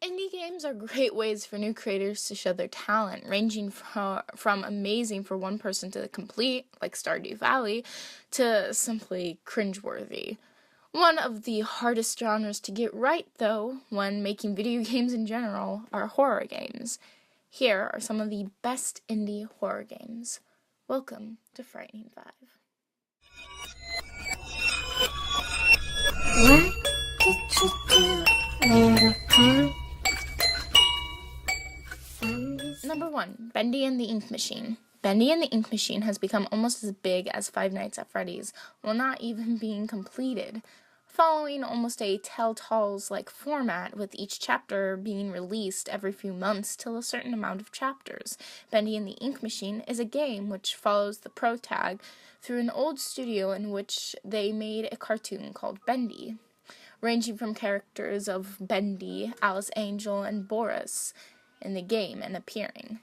Indie games are great ways for new creators to show their talent, ranging from amazing for one person to complete, like Stardew Valley, to simply cringeworthy. One of the hardest genres to get right, though, when making video games in general, are horror games. Here are some of the best indie horror games. Welcome to Frightening 5. What did you do, little pig? Number 1, Bendy and the Ink Machine. Bendy and the Ink Machine has become almost as big as Five Nights at Freddy's, while not even being completed. Following almost a Telltale's-like format, with each chapter being released every few months till a certain amount of chapters. Bendy and the Ink Machine is a game which follows the protag through an old studio in which they made a cartoon called Bendy, ranging from characters of Bendy, Alice Angel, and Boris in the game and appearing.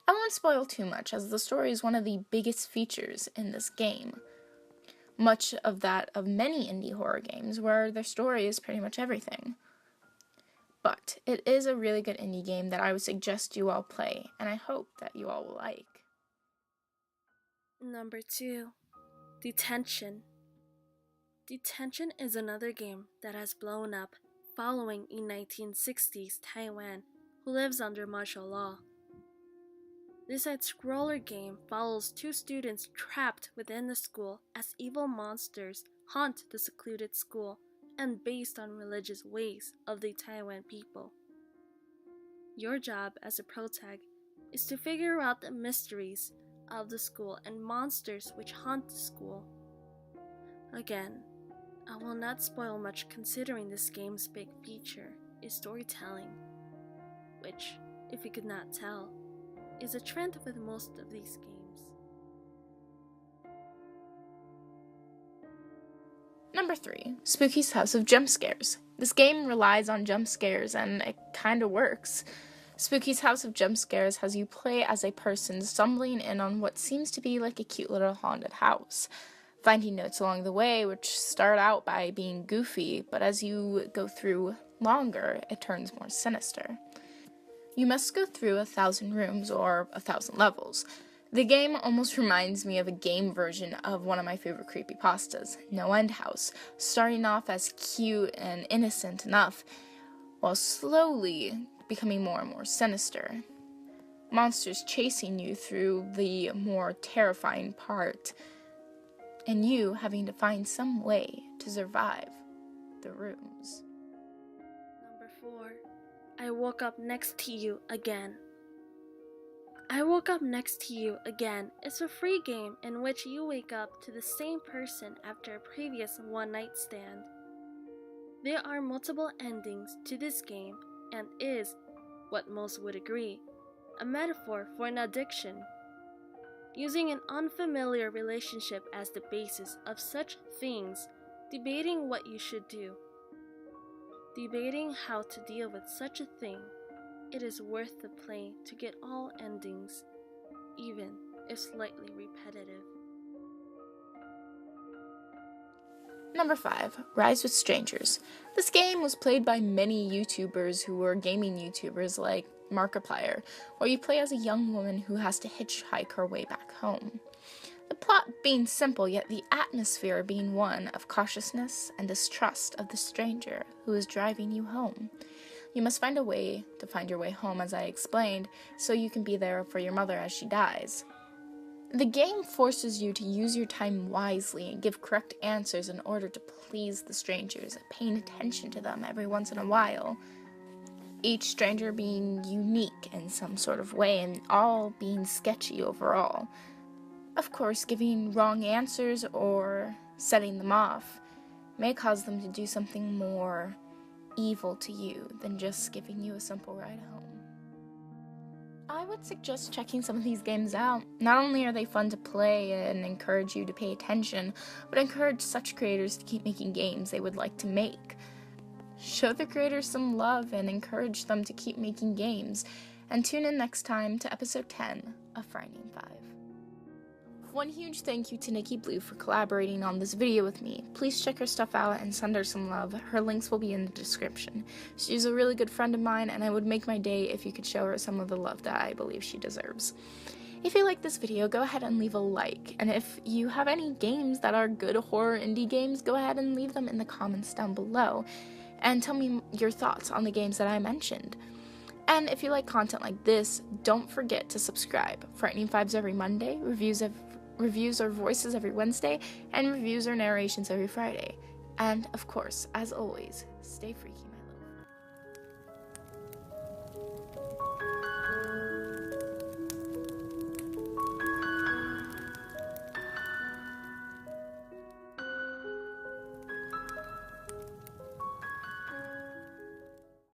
I won't spoil too much, as the story is one of the biggest features in this game. Much of that of many indie horror games, where their story is pretty much everything. But it is a really good indie game that I would suggest you all play, and I hope that you all will like. Number 2, Detention. Detention is another game that has blown up following a 1960s Taiwan who lives under martial law. This side-scroller game follows two students trapped within the school as evil monsters haunt the secluded school, and based on religious ways of the Taiwan people. Your job as a protag is to figure out the mysteries of the school and monsters which haunt the school. Again, I will not spoil much, considering this game's big feature is storytelling, which, if you could not tell, is a trend with most of these games. Number 3, Spooky's House of Jump Scares. This game relies on jump scares, and it kinda works. Spooky's House of Jump Scares has you play as a person stumbling in on what seems to be like a cute little haunted house, finding notes along the way which start out by being goofy, but as you go through longer, it turns more sinister. You must go through 1,000 rooms, or 1,000 levels. The game almost reminds me of a game version of one of my favorite creepypastas, No End House, starting off as cute and innocent enough, while slowly becoming more and more sinister. Monsters chasing you through the more terrifying part, and you having to find some way to survive the rooms. Number 4, I Woke Up Next to You Again. I Woke Up Next to You Again is a free game in which you wake up to the same person after a previous one-night stand. There are multiple endings to this game and is, what most would agree, a metaphor for an addiction. Using an unfamiliar relationship as the basis of such things, debating what you should do, debating how to deal with such a thing, it is worth the play to get all endings, even if slightly repetitive. Number 5, Rise with Strangers. This game was played by many YouTubers who were gaming YouTubers like Markiplier, where you play as a young woman who has to hitchhike her way back home. The plot being simple, yet the atmosphere being one of cautiousness and distrust of the stranger who is driving you home. You must find a way to find your way home, as I explained, so you can be there for your mother as she dies. The game forces you to use your time wisely and give correct answers in order to please the strangers, paying attention to them every once in a while. Each stranger being unique in some sort of way, and all being sketchy overall. Of course, giving wrong answers or setting them off may cause them to do something more evil to you than just giving you a simple ride home. I would suggest checking some of these games out. Not only are they fun to play and encourage you to pay attention, but encourage such creators to keep making games they would like to make. Show the creators some love and encourage them to keep making games, and tune in next time to episode 10 of Frightening 5. One huge thank you to Nikki Blue for collaborating on this video with me. Please check her stuff out and send her some love. Her links will be in the description. She's a really good friend of mine, and I would make my day if you could show her some of the love that I believe she deserves. If you like this video, go ahead and leave a like, and if you have any games that are good horror indie games, go ahead and leave them in the comments down below, and tell me your thoughts on the games that I mentioned. And if you like content like this, don't forget to subscribe. Frightening Vibes every Monday, reviews or voices every Wednesday, and reviews or narrations every Friday. And of course, as always, stay freaky.